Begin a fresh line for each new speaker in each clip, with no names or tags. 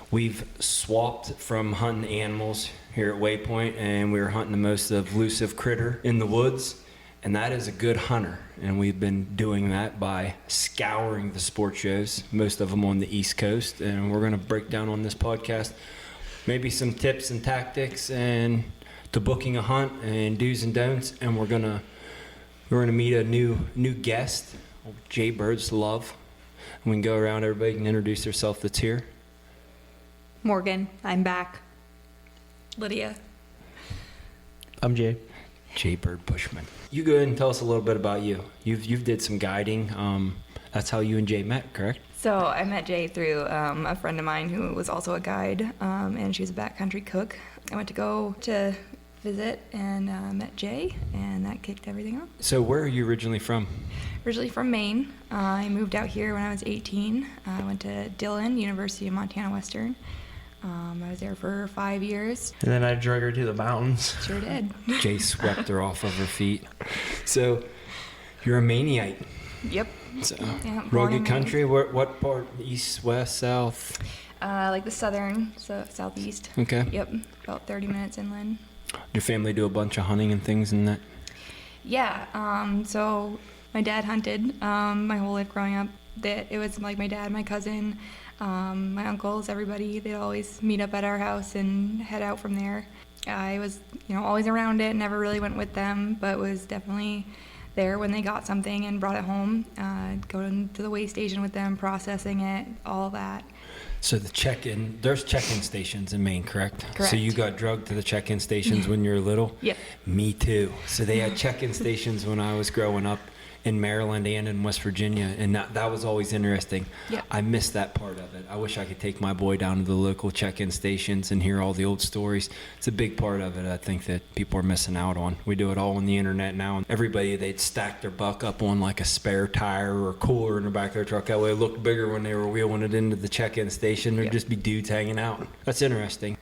We've swapped from hunting animals here at Waypoint, and we were hunting the most elusive critter in the woods, and that is a good hunter. And we've been doing that by scouring the sport shows, most of them on the East Coast, and we're going to break down on this podcast maybe some tips and tactics and to booking a hunt and do's and don'ts. And we're gonna meet a new guest, Jay Bird's Love. And we can go around, everybody can introduce themselves that's here.
Morgan, I'm back. Lydia.
I'm Jay.
Jay Bird Bushman. You go ahead and tell us a little bit about you. You've did some guiding. That's how you and Jay met, correct?
So I met Jay through a friend of mine who was also a guide, and she was a backcountry cook. I went to go to visit and met Jay, and that kicked everything off.
So where are you originally from?
Originally from Maine. I moved out here when I was 18. I went to Dillon, University of Montana Western. I was there for 5 years.
And then I drug her to the mountains.
Sure did.
Jay swept her off of her feet. So you're a Maniite.
Yep.
So
Yeah, born
rugged
and
country. What part? East, west, south?
like the southern, so southeast.
Okay.
Yep, about 30 minutes inland.
Your family do a bunch of hunting and things and that?
Yeah, so my dad hunted my whole life growing up. It was like my dad, my cousin, my uncles, everybody. They'd always meet up at our house and head out from there. I was, always around it, never really went with them, but was definitely there when they got something and brought it home. Going to the weigh station with them, processing it, all that.
So there's check-in stations in Maine, correct?
Correct.
So you got drugged to the check-in stations when you were little?
Yep.
Me too. So they had check-in stations when I was growing up in Maryland and in West Virginia, and that was always interesting.
Yep.
I missed that part of it. I wish I could take my boy down to the local check-in stations and hear all the old stories. It's a big part of it I think that people are missing out on. We do it all on the internet now, and everybody, they'd stack their buck up on like a spare tire or a cooler in the back of their truck. That way it looked bigger when they were wheeling it into the check-in station. There'd
Yep.
just be dudes hanging out. That's interesting.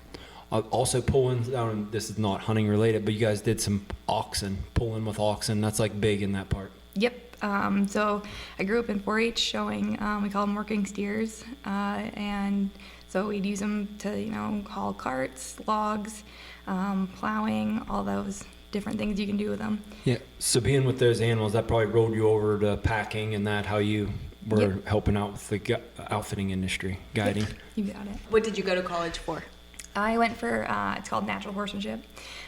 Also pulling down, this is not hunting related, but you guys did some oxen, pulling with oxen. That's like big in that part.
Yep. So I grew up in 4-H showing, we call them working steers, and so we'd use them to, haul carts, logs, plowing, all those different things you can do with them.
Yeah. So being with those animals, that probably rolled you over to packing and that, how you were
Yep.
helping out with the outfitting industry, guiding.
You got it.
What did you go to college for?
I went for, it's called natural horsemanship.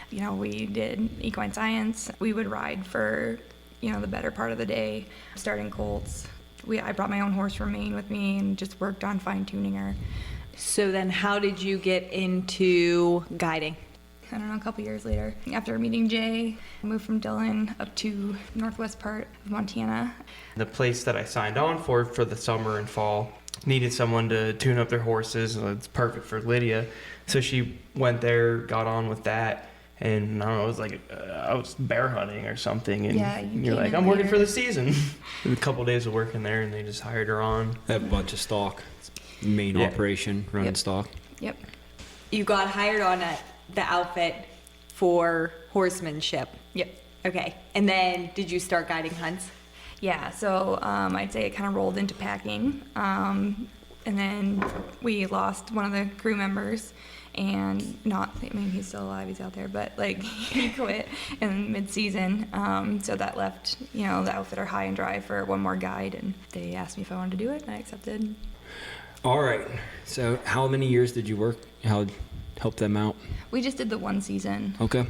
We did equine science. We would ride for, the better part of the day, starting colts. I brought my own horse from Maine with me and just worked on fine-tuning her.
So then how did you get into guiding?
I don't know, a couple years later. After meeting Jay, I moved from Dillon up to northwest part of Montana.
The place that I signed on for the summer and fall needed someone to tune up their horses. It's perfect for Lydia. So she went there, got on with that. And I don't know, it was like I was bear hunting or something. And
Yeah, you
you're
came
like,
in
I'm working
later.
for the season. A couple days of working there, and they just hired her on.
They have a bunch of stock. Main
Yeah.
operation, running
Yep.
stock.
Yep.
You got hired on the outfit for horsemanship.
Yep.
Okay. And then did you start guiding hunts?
Yeah, so I'd say it kind of rolled into packing. And then we lost one of the crew members. And he's still alive, he's out there, but he quit in mid-season. So that left, the outfitter high and dry for one more guide, and they asked me if I wanted to do it, and I accepted.
All right. So how many years did you work? How help them out?
We just did the one season.
Okay.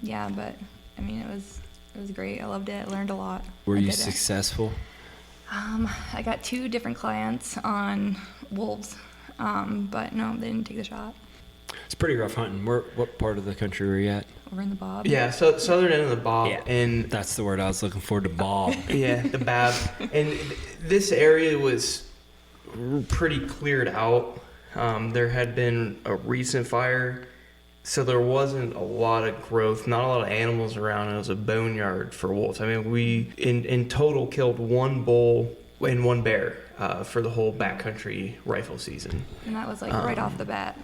Yeah, but it was great. I loved it. I learned a lot.
Were
I
you
did it.
successful?
I got 2 different clients on wolves, but no, they didn't take the shot.
It's pretty rough hunting. What part of the country were you at?
Over in the Bob.
Yeah, so southern end of the Bob.
Yeah.
And
That's the word I was looking for, the bob.
yeah, the Bab. And this area was pretty cleared out. There had been a recent fire, so there wasn't a lot of growth, not a lot of animals around. It was a boneyard for wolves. We in total killed 1 bull and 1 bear for the whole backcountry rifle season.
And that was right off the bat,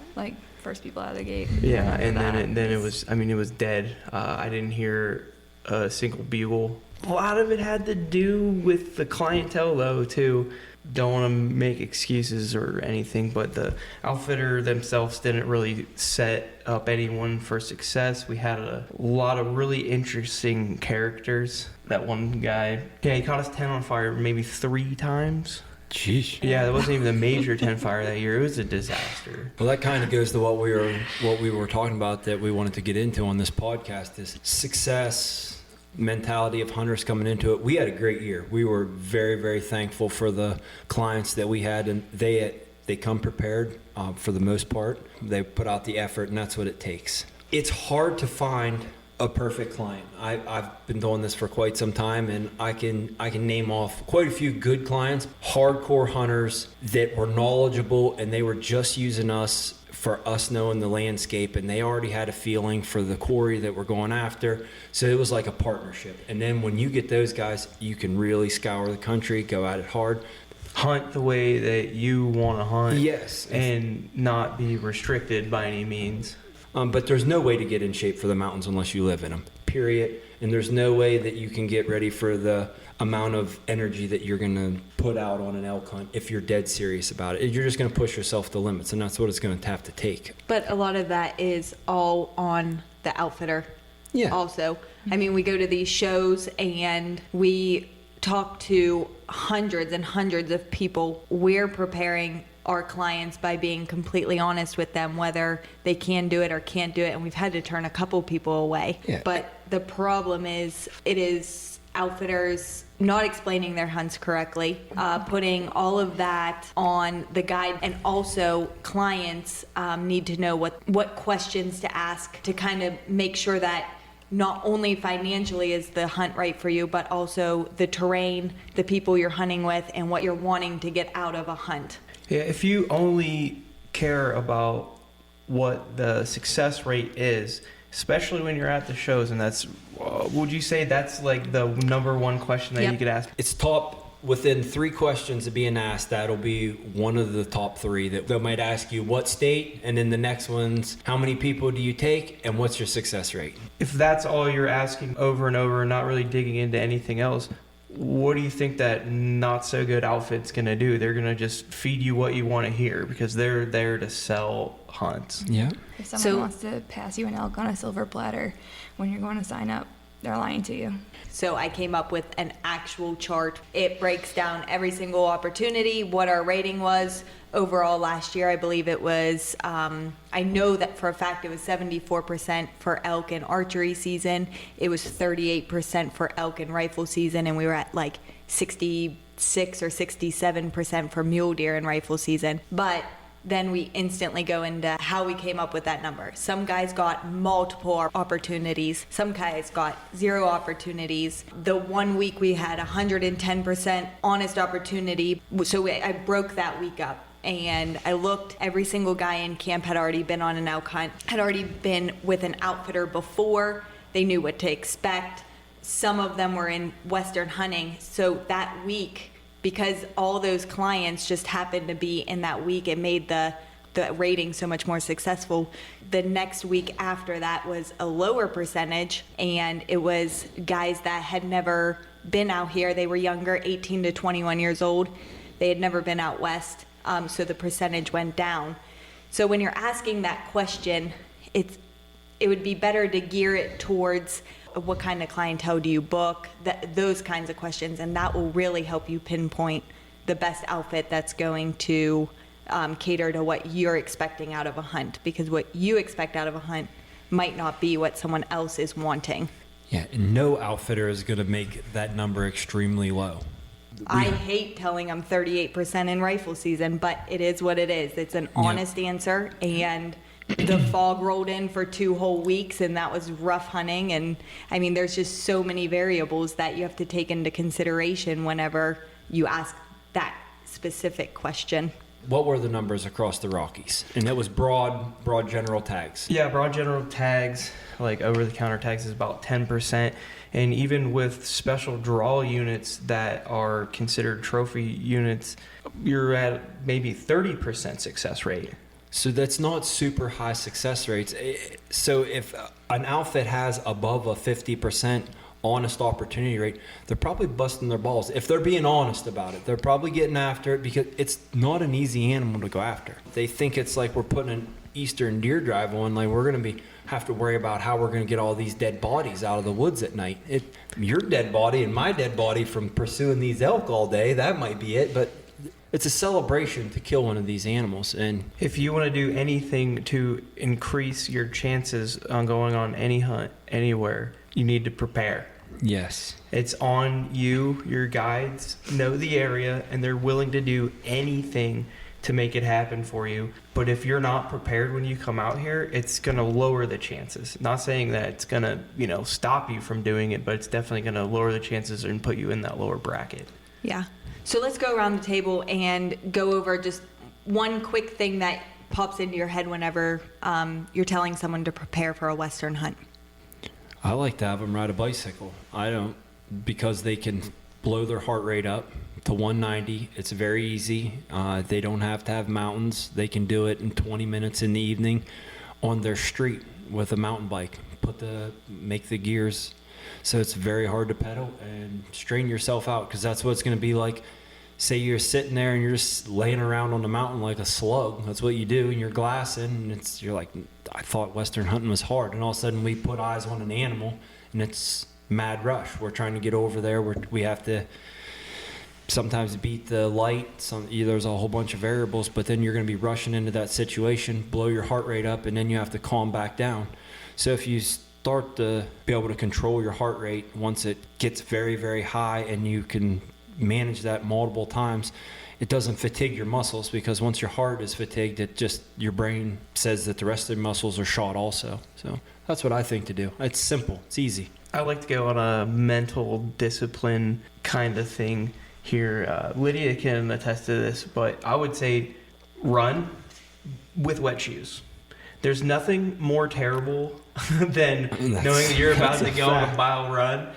first people out of the gate.
Yeah,
After
and
that,
then it was dead. I didn't hear a single bugle. A lot of it had to do with the clientele, though, too. don't want to make excuses or anything, but the outfitter themselves didn't really set up anyone for success. We had a lot of really interesting characters. That one guy, he caught his tent on fire maybe 3 times.
Jeez.
Yeah, that wasn't even a major tent fire that year. It was a disaster.
Well, that kind of goes to what we were talking about that we wanted to get into on this podcast is success mentality of hunters coming into it. We had a great year. We were very, very thankful for the clients that we had, and they come prepared for the most part. They put out the effort, and that's what it takes. It's hard to find a perfect client. I've been doing this for quite some time, and I can name off quite a few good clients, hardcore hunters that were knowledgeable, and they were just using us for us knowing the landscape, and they already had a feeling for the quarry that we're going after. So it was like a partnership. And then when you get those guys, you can really scour the country, go at it hard.
Hunt the way that you want to hunt.
Yes.
And not be restricted by any means.
But there's no way to get in shape for the mountains unless you live in them, period. And there's no way that you can get ready for the amount of energy that you're going to put out on an elk hunt if you're dead serious about it. You're just going to push yourself to limits, and that's what it's going to have to take.
But a lot of that is all on the outfitter.
Yeah.
Also, I mean, we go to these shows and we talk to hundreds and hundreds of people. We're preparing our clients by being completely honest with them, whether they can do it or can't do it. And we've had to turn a couple people away.
Yeah.
But the problem is, it is outfitters not explaining their hunts correctly, putting all of that on the guide, and also clients need to know what questions to ask to kind of make sure that not only financially is the hunt right for you, but also the terrain, the people you're hunting with, and what you're wanting to get out of a hunt.
Yeah, if you only care about what the success rate is, especially when you're at the shows, and that's, would you say that's like the number one question that
Yep.
you could ask?
It's top within 3 questions of being asked. That'll be one of the top 3 that they might ask you what state, and then the next one's how many people do you take, and what's your success rate?
If that's all you're asking over and over and not really digging into anything else, what do you think that not so good outfit's gonna do? They're gonna just feed you what you want to hear because they're there to sell hunts.
Yeah.
If someone
So-
wants to pass you an elk on a silver platter when you're going to sign up, they're lying to you.
So I came up with an actual chart. It breaks down every single opportunity, what our rating was overall last year. I believe it was, I know that for a fact it was 74% for elk and archery season. It was 38% for elk and rifle season, and we were at like 66 or 67% for mule deer and rifle season. But then we instantly go into how we came up with that number. Some guys got multiple opportunities. Some guys got 0 opportunities. The one week we had 110% honest opportunity. So I broke that week up. And I looked, every single guy in camp had already been on an elk hunt, had already been with an outfitter before. They knew what to expect. Some of them were in Western hunting. So that week, because all those clients just happened to be in that week, it made the rating so much more successful. The next week after that was a lower percentage, and it was guys that had never been out here. They were younger, 18 to 21 years old. They had never been out west, so the percentage went down. So when you're asking that question, it would be better to gear it towards what kind of clientele do you book, those kinds of questions, and that will really help you pinpoint the best outfit that's going to cater to what you're expecting out of a hunt, because what you expect out of a hunt might not be what someone else is wanting.
Yeah, and no outfitter is going to make that number extremely low.
I hate telling them 38% in rifle season, but it is what it is. It's an honest answer, and the fog rolled in for 2 whole weeks, and that was rough hunting. And I mean, there's just so many variables that you have to take into consideration whenever you ask that specific question.
What were the numbers across the Rockies? And that was broad general tags.
Yeah, broad general tags, like over-the-counter tags, is about 10%. And even with special draw units that are considered trophy units, you're at maybe 30% success rate.
So that's not super high success rates. So if an outfit has above a 50% honest opportunity rate, they're probably busting their balls. If they're being honest about it, they're probably getting after it because it's not an easy animal to go after. They think it's like we're putting an Eastern deer drive on, like we're going to have to worry about how we're going to get all these dead bodies out of the woods at night. Your dead body and my dead body from pursuing these elk all day, that might be it, but it's a celebration to kill one of these animals. And
if you want to do anything to increase your chances on going on any hunt anywhere, you need to prepare.
yes,
It's on you. Your guides know the area and they're willing to do anything to make it happen for you. But if you're not prepared when you come out here, it's going to lower the chances. Not saying that it's going to, stop you from doing it, but it's definitely going to lower the chances and put you in that lower bracket.
Yeah. So let's go around the table and go over just one quick thing that pops into your head whenever you're telling someone to prepare for a Western hunt.
I like to have them ride a bicycle. I don't, because they can blow their heart rate up to 190. It's very easy. They don't have to have mountains. They can do it in 20 minutes in the evening on their street with a mountain bike. Make the gears so it's very hard to pedal and strain yourself out, because that's what it's going to be like. Say you're sitting there and you're just laying around on the mountain like a slug. That's what you do, and you're glassing, and you're like, I thought Western hunting was hard, and all of a sudden we put eyes on an animal and it's mad rush. We're trying to get over there. We have to sometimes beat the light. There's a whole bunch of variables, but then you're going to be rushing into that situation, blow your heart rate up, and then you have to calm back down. So if you start to be able to control your heart rate once it gets very, very high, and you can manage that multiple times, it doesn't fatigue your muscles, because once your heart is fatigued, your brain says that the rest of the muscles are shot also. So that's what I think to do. It's simple. It's easy.
I like to go on a mental discipline kind of thing here. Lydia can attest to this, but I would say run with wet shoes. There's nothing more terrible than knowing that you're about to go on a mile run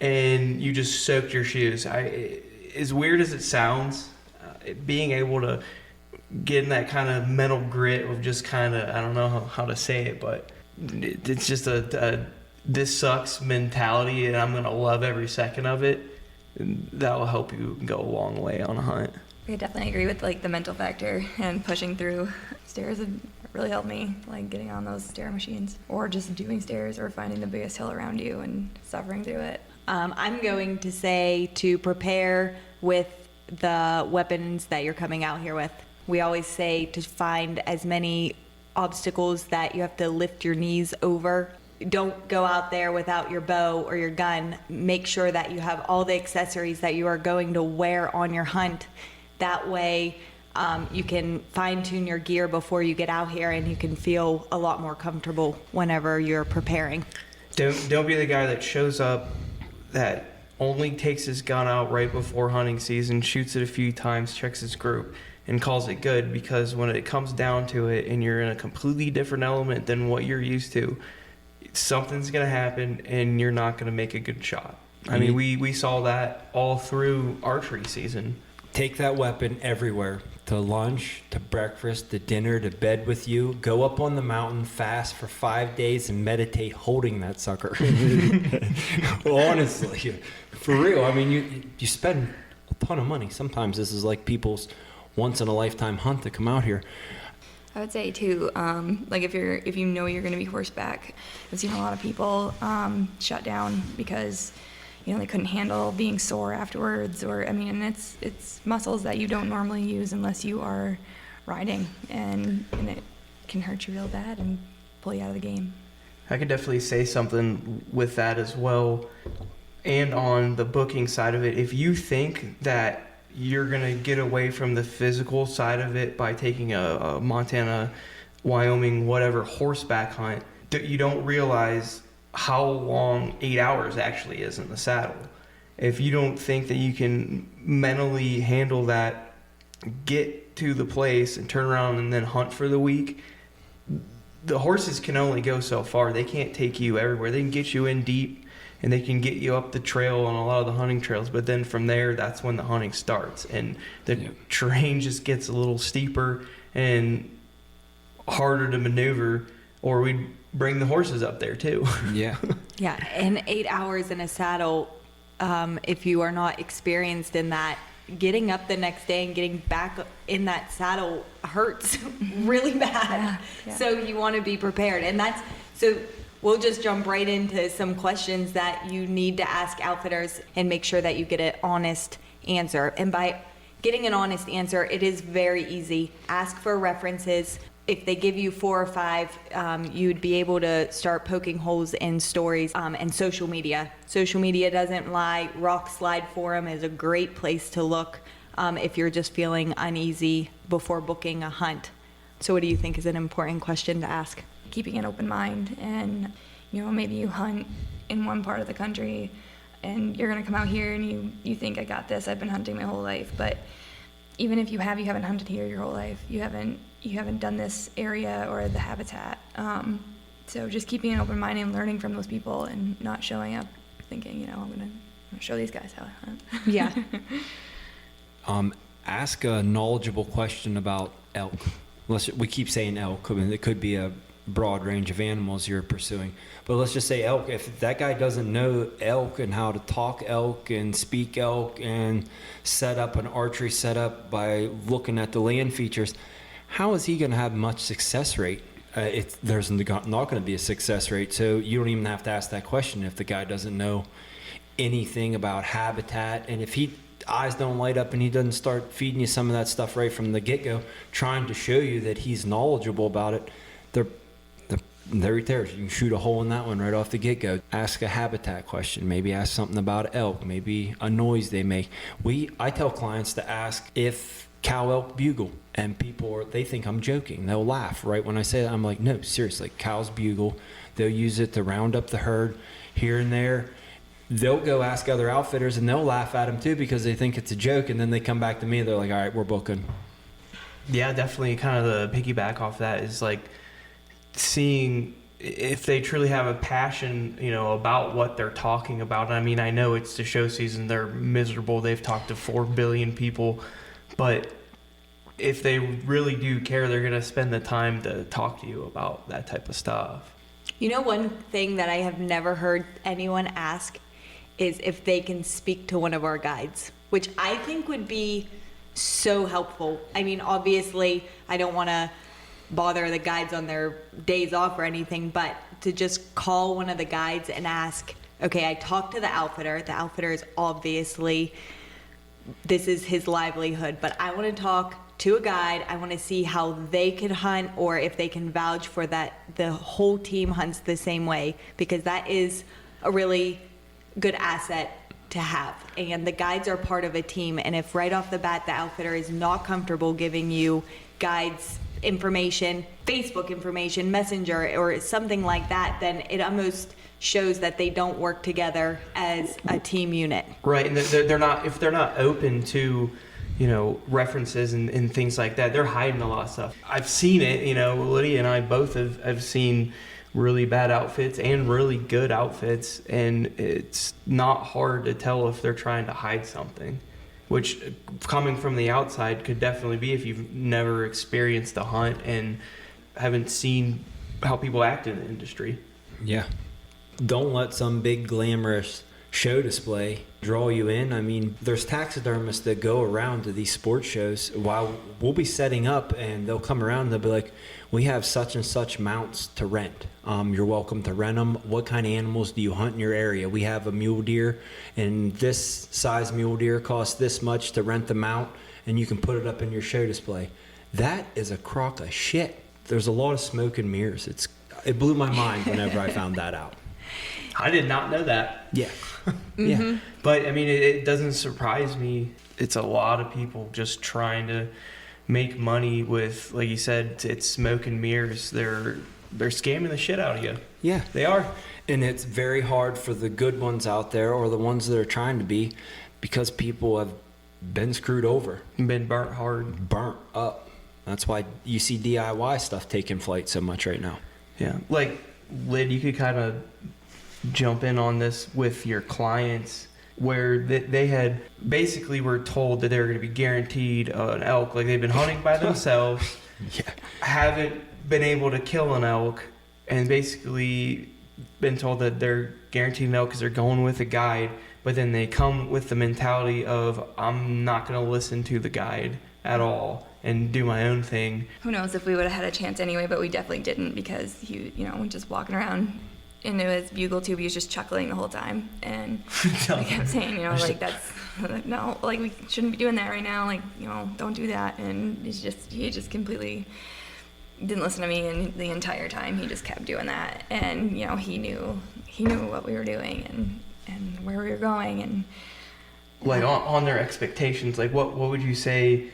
and you just soaked your shoes. As weird as it sounds, being able to get in that kind of mental grit of just kind of, I don't know how to say it, but it's just a this sucks mentality, and I'm going to love every second of it. That will help you go a long way on a hunt.
I definitely agree with the mental factor and pushing through stairs have really helped me, getting on those stair machines or just doing stairs or finding the biggest hill around you and suffering through it.
I'm going to say to prepare with the weapons that you're coming out here with. We always say to find as many obstacles that you have to lift your knees over. Don't go out there without your bow or your gun. Make sure that you have all the accessories that you are going to wear on your hunt. That way you can fine-tune your gear before you get out here, and you can feel a lot more comfortable whenever you're preparing.
Don't be the guy that shows up that only takes his gun out right before hunting season, shoots it a few times, checks his group, and calls it good, because when it comes down to it and you're in a completely different element than what you're used to, something's going to happen and you're not going to make a good shot. I mean, we saw that all through archery season.
Take that weapon everywhere, to lunch, to breakfast, to dinner, to bed with you. Go up on the mountain, fast for 5 days, and meditate holding that sucker. Honestly, for real. I mean, you spend a ton of money. Sometimes this is like people's once-in-a-lifetime hunt to come out here.
I would say too, if you know you're going to be horseback, I've seen a lot of people shut down because they couldn't handle being sore afterwards, and it's muscles that you don't normally use unless you are riding, and it can hurt you real bad and pull you out of the game.
I could definitely say something with that as well. And on the booking side of it, if you think that you're going to get away from the physical side of it by taking a Montana, Wyoming, whatever horseback hunt, you don't realize how long 8 hours actually is in the saddle. If you don't think that you can mentally handle that, get to the place and turn around and then hunt for the week, the horses can only go so far. They can't take you everywhere. They can get you in deep and they can get you up the trail on a lot of the hunting trails, but then from there, that's when the hunting starts, and the terrain just gets a little steeper and harder to maneuver, or we'd bring the horses up there too.
Yeah.
Yeah, and 8 hours in a saddle, if you are not experienced in that, getting up the next day and getting back in that saddle hurts really bad.
Yeah.
So you want to be prepared. And so we'll just jump right into some questions that you need to ask outfitters and make sure that you get an honest answer. And by getting an honest answer, it is very easy. Ask for references. If they give you 4 or 5, you'd be able to start poking holes in stories and social media. Social media doesn't lie. Rock Slide Forum is a great place to look if you're just feeling uneasy before booking a hunt. So what do you think is an important question to ask?
Keeping an open mind, and maybe you hunt in one part of the country and you're going to come out here and you think, I got this, I've been hunting my whole life. But even if you haven't hunted here your whole life. You haven't done this area or the habitat. So just keeping an open mind and learning from those people and not showing up thinking, I'm going to show these guys how I hunt.
Yeah.
Ask a knowledgeable question about elk. We keep saying elk. I mean, it could be a broad range of animals you're pursuing. But let's just say elk. If that guy doesn't know elk and how to talk elk and speak elk and set up an archery setup by looking at the land features, how is he going to have much success rate? There's not going to be a success rate. So you don't even have to ask that question if the guy doesn't know anything about habitat. And if he eyes don't light up and he doesn't start feeding you some of that stuff right from the get-go, trying to show you that he's knowledgeable about it, there right there. You can shoot a hole in that one right off the get-go. Ask a habitat question. Maybe ask something about elk. Maybe a noise they make. I tell clients to ask if cow elk bugle, and they think I'm joking. They'll laugh right when I say that. I'm like, no, seriously, cows bugle. They'll use it to round up the herd here and there. They'll go ask other outfitters and they'll laugh at them too because they think it's a joke, and then they come back to me. They're like, all right, we're booking.
Yeah, definitely. Kind of the piggyback off that is like seeing if they truly have a passion, about what they're talking about. I mean, I know it's the show season. They're miserable. They've talked to 4 billion people, but if they really do care, they're going to spend the time to talk to you about that type of stuff.
One thing that I have never heard anyone ask is if they can speak to one of our guides, which I think would be so helpful. I mean, obviously, I don't want to bother the guides on their days off or anything, but to just call one of the guides and ask, okay, I talked to the outfitter. The outfitter is obviously, this is his livelihood, but I want to talk to a guide. I want to see how they could hunt, or if they can vouch for that the whole team hunts the same way, because that is a really good asset to have. And the guides are part of a team, and if right off the bat the outfitter is not comfortable giving you guides information, Facebook information, Messenger, or something like that, then it almost shows that they don't work together as a team unit.
Right, and they're not, if they're not open to references and things like that, they're hiding a lot of stuff. I've seen it, Lydia and I both have seen really bad outfits and really good outfits, and it's not hard to tell if they're trying to hide something, which coming from the outside could definitely be if you've never experienced a hunt and haven't seen how people act in the industry.
Yeah. Don't let some big glamorous show display draw you in. I mean, there's taxidermists that go around to these sports shows while we'll be setting up, and they'll come around and they'll be like, we have such and such mounts to rent. You're welcome to rent them. What kind of animals do you hunt in your area? We have a mule deer, and this size mule deer costs this much to rent the mount, and you can put it up in your show display. That is a crock of shit. There's a lot of smoke and mirrors. It blew my mind whenever I found that out.
I did not know that.
Yeah.
Mm-hmm.
Yeah.
But I mean, it doesn't surprise me. It's a lot of people just trying to make money with, like you said, it's smoke and mirrors. They're scamming the shit out of you.
Yeah.
They are.
And it's very hard for the good ones out there, or the ones that are trying to be, because people have been screwed over.
Been burnt hard.
Burnt up. That's why you see DIY stuff taking flight so much right now.
Yeah. Like, Lyd, you could kind of jump in on this with your clients, where they had basically were told that they were going to be guaranteed an elk. Like, they've been hunting by themselves,
Yeah.
haven't been able to kill an elk, and basically been told that they're guaranteed an elk because they're going with a guide, but then they come with the mentality of, I'm not going to listen to the guide at all and do my own thing.
Who knows if we would have had a chance anyway, but we definitely didn't because he, just walking around into his bugle tube, he was just chuckling the whole time. And I kept saying, like, that's, no, like, we shouldn't be doing that right now. Like, don't do that. And he just completely didn't listen to me, and the entire time he just kept doing that. And, he knew what we were doing and where we were going. And
like on their expectations, like what would you say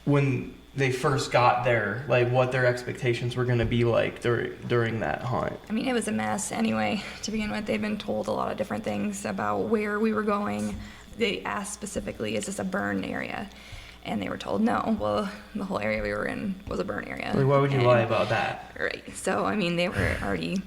when they first got there, like what their expectations were going to be like during that hunt?
I mean, it was a mess anyway, to begin with. They'd been told a lot of different things about where we were going. They asked specifically, is this a burn area? And they were told no. Well, the whole area we were in was a burn area.
Like, why would you lie about that?
Right. So, I mean, they were already,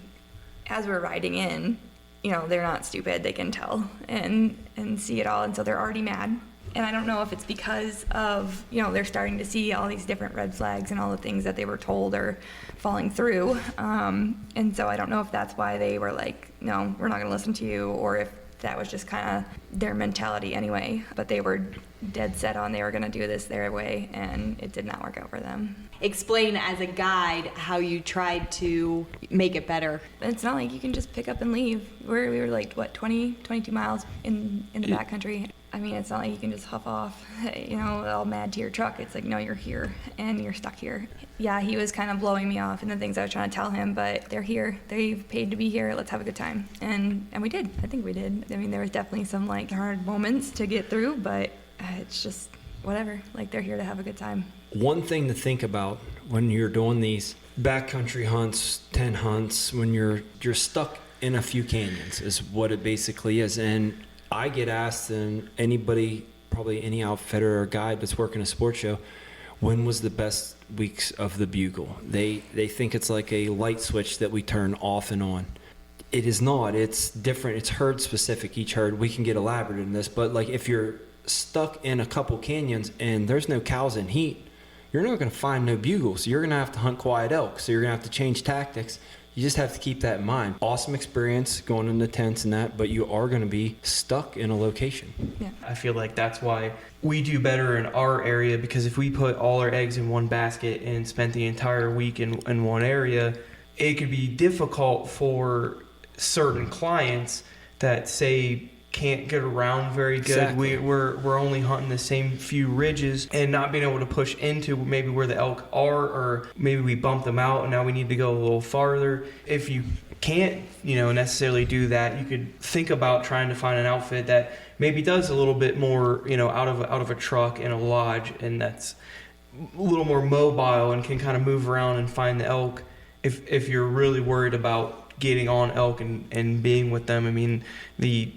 as we were riding in, they're not stupid. They can tell and see it all. And so they're already mad. And I don't know if it's because of, they're starting to see all these different red flags and all the things that they were told are falling through. And so I don't know if that's why they were like, no, we're not going to listen to you, or if that was just kind of their mentality anyway. But they were dead set on they were going to do this their way, and it did not work out for them.
Explain as a guide how you tried to make it better.
It's not like you can just pick up and leave. We were like, 22 miles in the backcountry. I mean, it's not like you can just huff off, all mad to your truck. It's like, no, you're here, and you're stuck here. Yeah, he was kind of blowing me off and the things I was trying to tell him, but they're here. They've paid to be here. Let's have a good time. And we did. I think we did. I mean, there was definitely some, like, hard moments to get through, but it's just whatever. Like, they're here to have a good time.
One thing to think about when you're doing these backcountry hunts, tent hunts, when you're stuck in a few canyons is what it basically is. And I get asked, and anybody, probably any outfitter or guide that's working a sports show, when was the best weeks of the bugle? They think it's like a light switch that we turn off and on. It is not. It's different. It's herd specific. Each herd, we can get elaborate in this, but like if you're stuck in a couple canyons and there's no cows in heat, you're not going to find no bugles. You're going to have to hunt quiet elk. So you're going to have to change tactics. You just have to keep that in mind. Awesome experience going into tents and that, but you are going to be stuck in a location.
Yeah.
I feel like that's why we do better in our area, because if we put all our eggs in one basket and spent the entire week in one area, it could be difficult for certain clients that say can't get around very good.
Exactly.
We're only hunting the same few ridges and not being able to push into maybe where the elk are, or maybe we bump them out and now we need to go a little farther. If you can't, necessarily do that, you could think about trying to find an outfit that maybe does a little bit more, out of a truck and a lodge, and that's a little more mobile and can kind of move around and find the elk. If you're really worried about getting on elk and being with them, I mean, the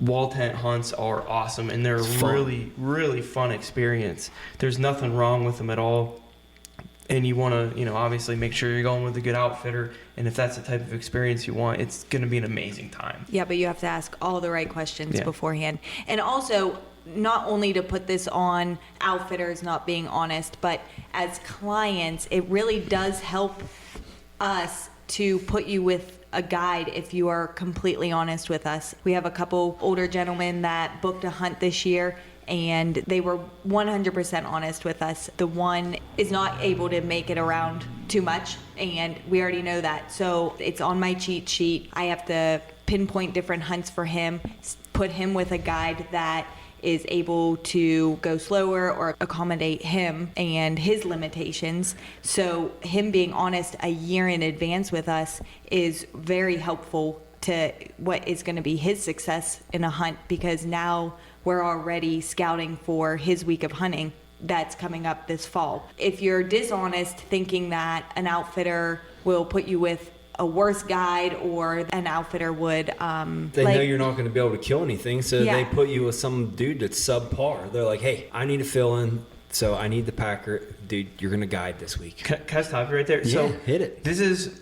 wall tent hunts are awesome, and they're really, really fun experience. There's nothing wrong with them at all. And you want to, obviously make sure you're going with a good outfitter. And if that's the type of experience you want, it's going to be an amazing time.
Yeah, but you have to ask all the right questions beforehand. And also, not only to put this on outfitters not being honest, but as clients, it really does help us to put you with a guide if you are completely honest with us. We have a couple older gentlemen that booked a hunt this year, and they were 100% honest with us. The one is not able to make it around too much, and we already know that. So it's on my cheat sheet. I have to pinpoint different hunts for him, put him with a guide that is able to go slower or accommodate him and his limitations. So him being honest a year in advance with us is very helpful to what is going to be his success in a hunt, because now we're already scouting for his week of hunting that's coming up this fall. If you're dishonest thinking that an outfitter will put you with a worse guide, or an outfitter would
they know you're not going to be able to kill anything, so they put you with some dude that's subpar. They're like, hey, I need a fill-in, so I need the packer. Dude, you're going to guide this week.
Can I stop you right there?
Yeah,
So
hit it.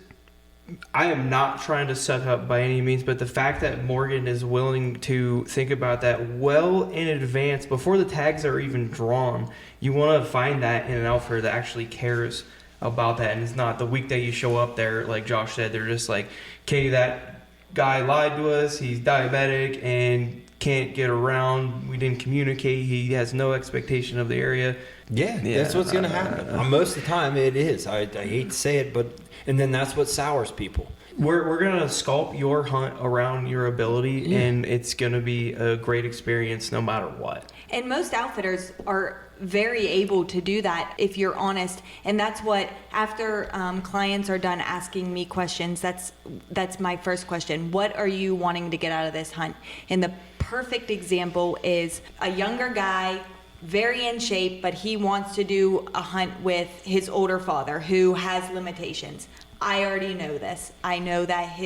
I am not trying to suck up by any means, but the fact that Morgan is willing to think about that well in advance, before the tags are even drawn, you want to find that in an outfitter that actually cares about that, and it's not the week that you show up there, like Josh said, they're just like, okay, that guy lied to us. He's diabetic and can't get around. We didn't communicate. He has no expectation of the area.
Yeah,
Yeah.
that's what's going to happen. Most of the time it is. I hate to say it, but and then that's what sours people.
We're gonna sculpt your hunt around your ability,
Yeah.
and it's gonna be a great experience no matter what.
And most outfitters are very able to do that if you're honest. And that's what, after clients are done asking me questions, that's my first question. What are you wanting to get out of this hunt? And the perfect example is a younger guy, very in shape, but he wants to do a hunt with his older father who has limitations. I already know this. I know that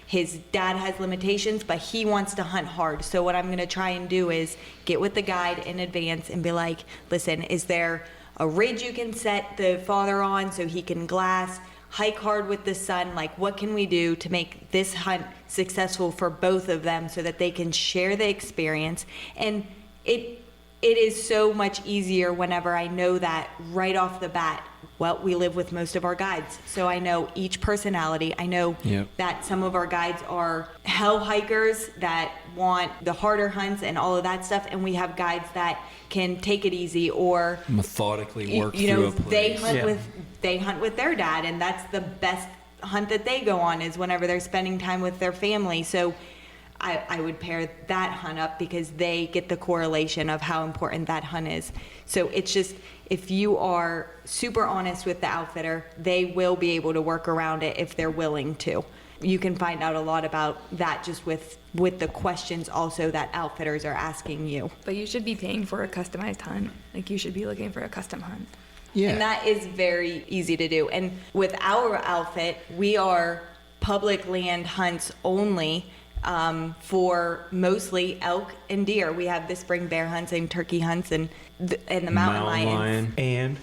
his dad has limitations, but he wants to hunt hard. So what I'm going to try and do is get with the guide in advance and be like, listen, is there a ridge you can set the father on so he can glass, hike hard with the son? Like, what can we do to make this hunt successful for both of them so that they can share the experience? And it is so much easier whenever I know that right off the bat. Well, we live with most of our guides, so I know each personality. I know that some of our guides are hell hikers that want the harder hunts and all of that stuff, and we have guides that can take it easy or
Methodically work
you know,
through a place.
they hunt with their dad, and that's the best hunt that they go on is whenever they're spending time with their family. So I would pair that hunt up because they get the correlation of how important that hunt is. So it's just, if you are super honest with the outfitter, they will be able to work around it if they're willing to. You can find out a lot about that just with the questions also that outfitters are asking you.
But you should be paying for a customized hunt. Like, you should be looking for a custom hunt.
Yeah.
And that is very easy to do. And with our outfit, we are public land hunts only. For mostly elk and deer. We have the spring bear hunts and turkey hunts and the mountain lions.
And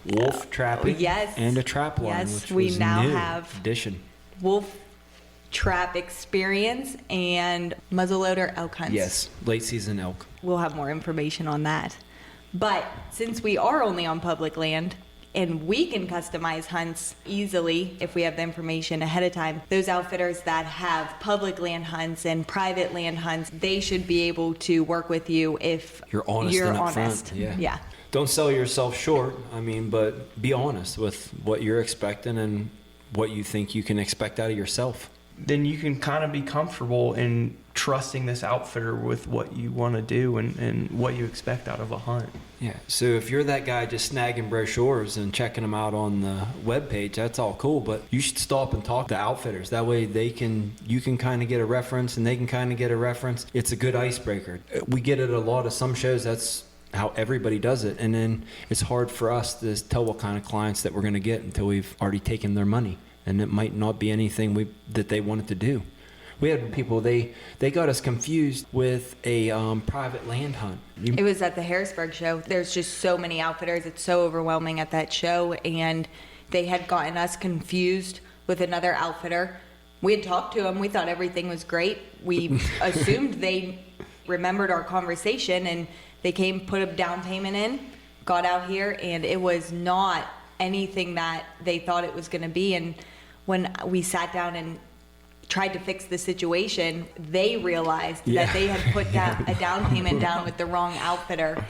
wolf trapping.
Yes.
And a trap line,
Yes,
which
we
was
now
new
have
addition.
Wolf trap experience and muzzleloader elk hunts.
Yes, late season elk.
We'll have more information on that. But since we are only on public land, and we can customize hunts easily if we have the information ahead of time. Those outfitters that have public land hunts and private land hunts, they should be able to work with you if
You're honest and upfront. Yeah. Don't sell yourself short. I mean, but be honest with what you're expecting and what you think you can expect out of yourself.
then you can kind of be comfortable in trusting this outfitter with what you want to do and what you expect out of a hunt.
Yeah. So if you're that guy just snagging brochures and checking them out on the webpage, that's all cool. But you should stop and talk to outfitters. That way you can kind of get a reference and they can kind of get a reference. It's a good icebreaker. We get it a lot of some shows. That's how everybody does it. And then it's hard for us to tell what kind of clients that we're going to get until we've already taken their money. And it might not be anything that they wanted to do. We had people, they got us confused with a private land hunt.
It was at the Harrisburg show. There's just so many outfitters. It's so overwhelming at that show. And they had gotten us confused with another outfitter. We had talked to them. We thought everything was great. We assumed they remembered our conversation, and they came, put a down payment in, got out here, and it was not anything that they thought it was going to be. And when we sat down and tried to fix the situation, they realized that they had put down a down payment down with the wrong outfitter.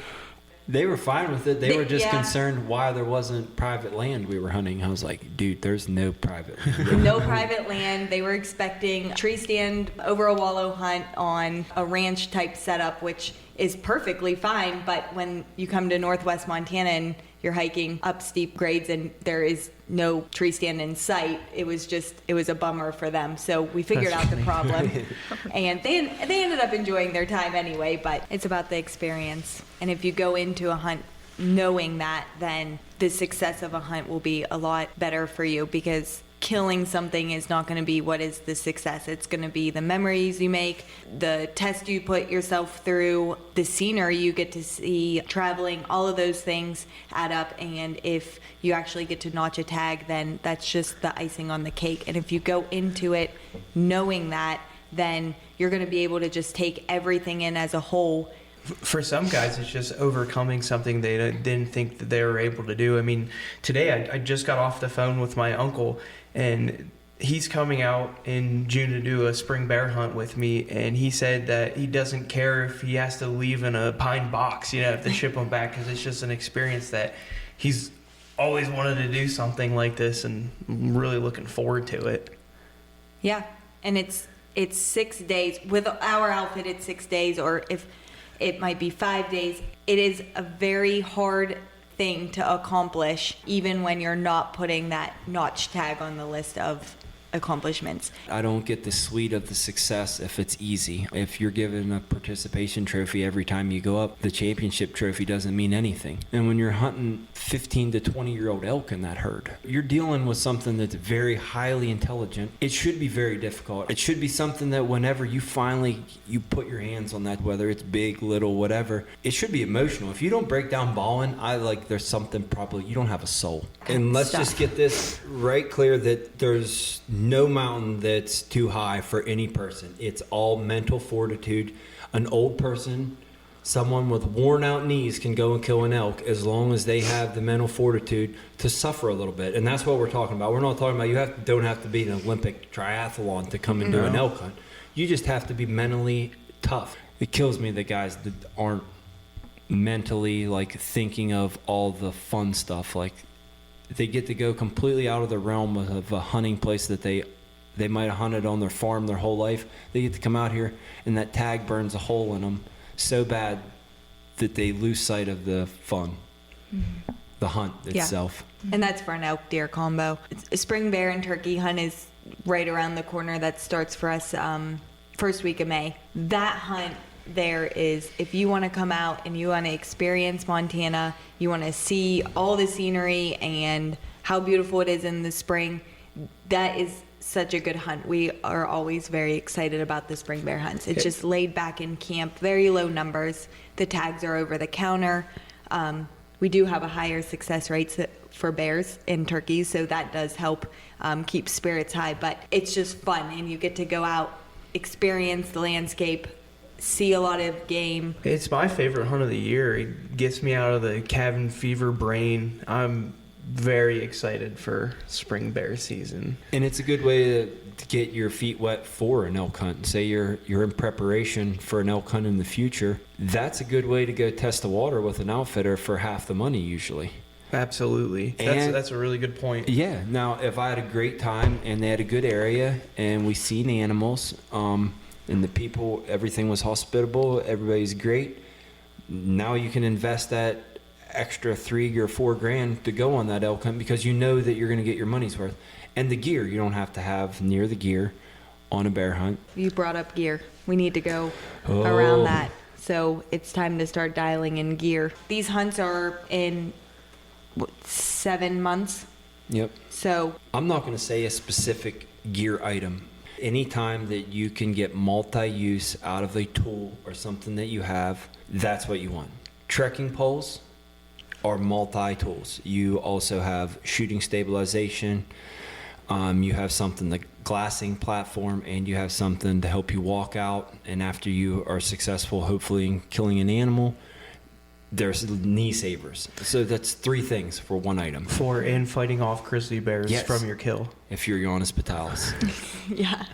They were fine with it. They were just concerned why there wasn't private land we were hunting. I was like, dude, there's no private land.
No private land. They were expecting tree stand over a wallow hunt on a ranch type setup, which is perfectly fine. But when you come to Northwest Montana and you're hiking up steep grades and there is no tree stand in sight, it was a bummer for them. So we figured out the problem, and they ended up enjoying their time anyway. But it's about the experience, and if you go into a hunt knowing that, then the success of a hunt will be a lot better for you, because killing something is not going to be what is the success. It's going to be the memories you make, the test you put yourself through, the scenery you get to see, traveling, all of those things add up. And if you actually get to notch a tag, then that's just the icing on the cake. And if you go into it knowing that, then you're going to be able to just take everything in as a whole.
For some guys, it's just overcoming something they didn't think that they were able to do. I mean, today I just got off the phone with my uncle, and he's coming out in June to do a spring bear hunt with me, and he said that he doesn't care if he has to leave in a pine box, you know, if they ship him back, because it's just an experience that he's always wanted to do something like this, and I'm really looking forward to it.
Yeah, and it's 6 days. With our outfit, it's 6 days, or if it might be 5 days. It is a very hard thing to accomplish, even when you're not putting that notch tag on the list of accomplishments.
I don't get the sweet of the success if it's easy. If you're given a participation trophy every time you go up, the championship trophy doesn't mean anything. And when you're hunting 15 to 20-year-old elk in that herd, you're dealing with something that's very highly intelligent. It should be very difficult. It should be something that whenever you finally you put your hands on that, whether it's big, little, whatever, it should be emotional. If you don't break down bawling, there's something probably, you don't have a soul. And let's just get this right clear that there's no mountain that's too high for any person. It's all mental fortitude. An old person, someone with worn out knees can go and kill an elk as long as they have the mental fortitude to suffer a little bit. And that's what we're talking about. We're not talking about don't have to be an Olympic triathlon to come and do an elk hunt. You just have to be mentally tough. It kills me that guys that aren't mentally thinking of all the fun stuff. They get to go completely out of the realm of a hunting place that they might have hunted on their farm their whole life. They get to come out here and that tag burns a hole in them so bad that they lose sight of the fun, the hunt itself.
And that's for an elk deer combo. A spring bear and turkey hunt is right around the corner. That starts for us first week of May. That hunt there is, if you want to come out and you want to experience Montana, you want to see all the scenery and how beautiful it is in the spring, that is such a good hunt. We are always very excited about the spring bear hunts. It's just laid back in camp, very low numbers. The tags are over the counter. We do have a higher success rate for bears and turkeys, so that does help keep spirits high, but it's just fun, and you get to go out, experience the landscape, see a lot of game.
It's my favorite hunt of the year. It gets me out of the cabin fever brain. I'm very excited for spring bear season.
And it's a good way to get your feet wet for an elk hunt. Say you're in preparation for an elk hunt in the future. That's a good way to go test the water with an outfitter for half the money usually.
Absolutely. That's a really good point.
Yeah. Now, if I had a great time and they had a good area and we seen animals, and the people, everything was hospitable, everybody's great, now you can invest that extra $3,000 or $4,000 to go on that elk hunt because you know that you're going to get your money's worth. And the gear, you don't have to have near the gear on a bear hunt.
You brought up gear. We need to go around that. So it's time to start dialing in gear. These hunts are in 7 months.
Yep.
So
I'm not going to say a specific gear item. Anytime that you can get multi-use out of a tool or something that you have, that's what you want. Trekking poles are multi-tools. You also have shooting stabilization. You have something like glassing platform, and you have something to help you walk out. And after you are successful, hopefully, in killing an animal, there's knee savers. So that's 3 things for one item.
For and fighting off grizzly bears from your kill.
If you're Johannes Patalis.
yeah.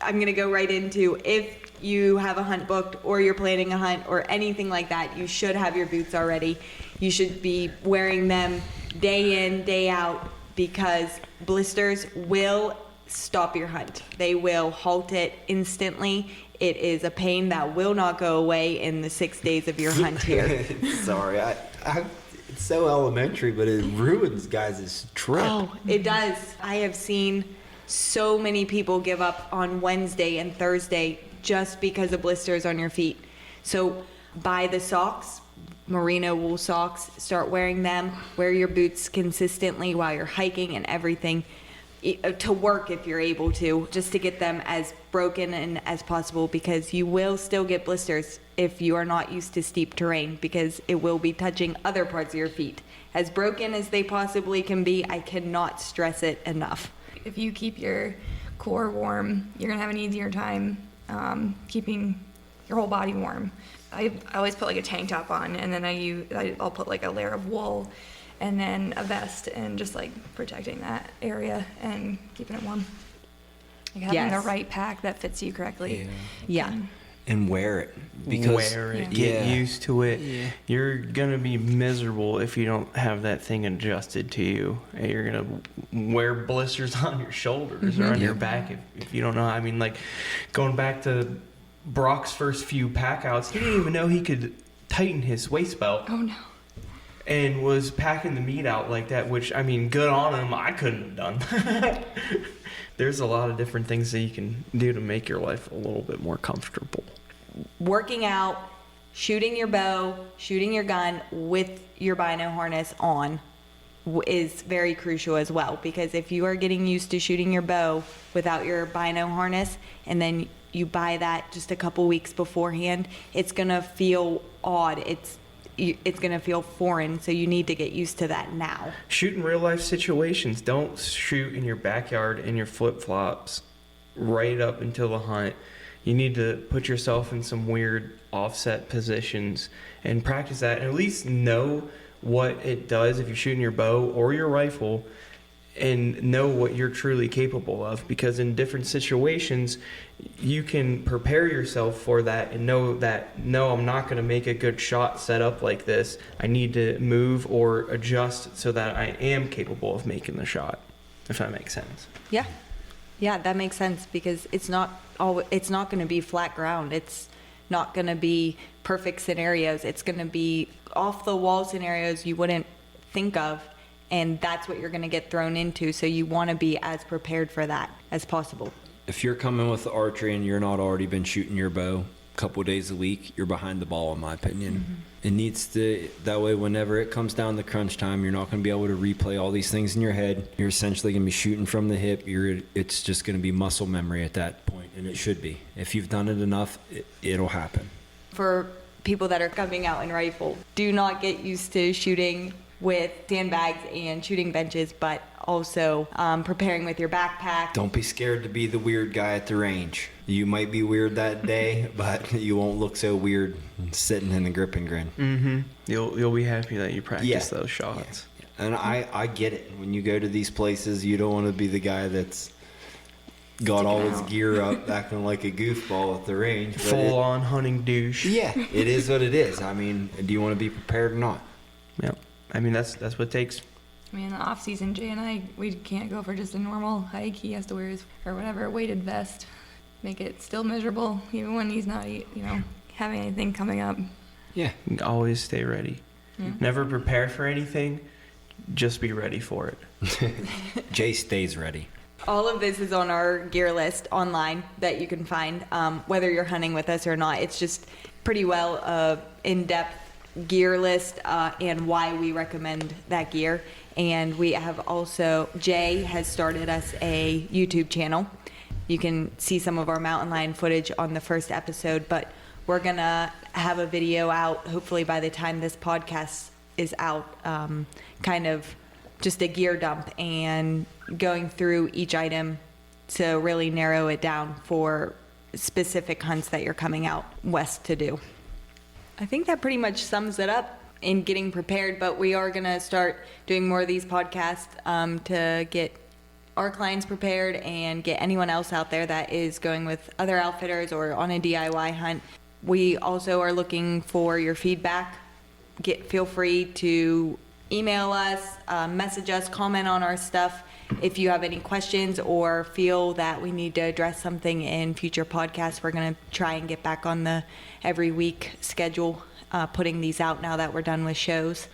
I'm going to go right into, if you have a hunt booked or you're planning a hunt or anything like that, you should have your boots already. You should be wearing them day in, day out, because blisters will stop your hunt. They will halt it instantly. It is a pain that will not go away in the 6 days of your hunt here.
Sorry, it's so elementary, but it ruins guys' trip.
Oh, it does. I have seen so many people give up on Wednesday and Thursday just because of blisters on your feet. So buy the socks, merino wool socks, start wearing them, wear your boots consistently while you're hiking and everything, to work if you're able to, just to get them as broken and as possible, because you will still get blisters if you are not used to steep terrain, because it will be touching other parts of your feet. As broken as they possibly can be, I cannot stress it enough.
If you keep your core warm, you're gonna have an easier time keeping your whole body warm. I always put like a tank top on, and then I'll put like a layer of wool, and then a vest, and just like protecting that area and keeping it warm. Like having
Yes.
the right pack that fits you correctly.
Yeah.
And wear it. Because
Wear it,
Yeah.
get
Yeah.
used to it.
Yeah.
You're gonna be miserable if you don't have that thing adjusted to you. And you're gonna wear blisters on your shoulders or on your back if you don't know. I mean, like going back to Brock's first few pack outs, he didn't even know he could tighten his waist belt
Oh no.
and was packing the meat out like that, which, I mean, good on him. I couldn't have done. There's a lot of different things that you can do to make your life a little bit more comfortable.
Working out, shooting your bow, shooting your gun with your bino harness on is very crucial as well, because if you are getting used to shooting your bow without your bino harness and then you buy that just a couple weeks beforehand, it's gonna feel odd. It's gonna feel foreign, so you need to get used to that now.
Shoot in real life situations. Don't shoot in your backyard in your flip flops right up until the hunt. You need to put yourself in some weird offset positions and practice that, and at least know what it does if you're shooting your bow or your rifle, and know what you're truly capable of, because in different situations you can prepare yourself for that and know that, no, I'm not going to make a good shot set up like this. I need to move or adjust so that I am capable of making the shot, if that makes sense.
Yeah, that makes sense, because it's not going to be flat ground. It's not going to be perfect scenarios. It's going to be off the wall scenarios you wouldn't think of, and that's what you're going to get thrown into. So you want to be as prepared for that as possible.
if you're coming with the archery and you're not already been shooting your bow a couple days a week, you're behind the ball, in my opinion.
Mm-hmm.
It needs to, that way whenever it comes down to crunch time, you're not going to be able to replay all these things in your head. You're essentially going to be shooting from the hip. It's just going to be muscle memory at that point, and it should be. If you've done it enough, it'll happen.
For people that are coming out in rifle, do not get used to shooting with sandbags and shooting benches, but also preparing with your backpack.
Don't be scared to be the weird guy at the range. You might be weird that day, but you won't look so weird sitting in the grip and grin.
Mm-hmm. You'll be happy that you practice
Yeah.
those shots.
And I get it. When you go to these places, you don't want to be the guy that's got all his
out.
gear up, acting like a goofball at the range. but
Full on hunting douche.
Yeah, it is what it is. I mean, do you want to be prepared or not?
Yep. I mean, that's what it takes.
I mean, in the off season, Jay and I, we can't go for just a normal hike. He has to wear his, or whatever, weighted vest, make it still miserable, even when he's not, having anything coming up.
Yeah.
Always stay ready.
Yeah.
Never prepare for anything. Just be ready for it.
Jay stays ready.
All of this is on our gear list online that you can find, whether you're hunting with us or not. It's just pretty well in-depth gear list and why we recommend that gear. And we have also, Jay has started us a YouTube channel. You can see some of our mountain lion footage on the first episode, but we're gonna have a video out hopefully by the time this podcast is out, kind of just a gear dump and going through each item to really narrow it down for specific hunts that you're coming out west to do. I think that pretty much sums it up in getting prepared, but we are going to start doing more of these podcasts to get our clients prepared and get anyone else out there that is going with other outfitters or on a DIY hunt. We also are looking for your feedback. Feel free to email us, message us, comment on our stuff. If you have any questions or feel that we need to address something in future podcasts, we're going to try and get back on the every week schedule, putting these out now that we're done with shows.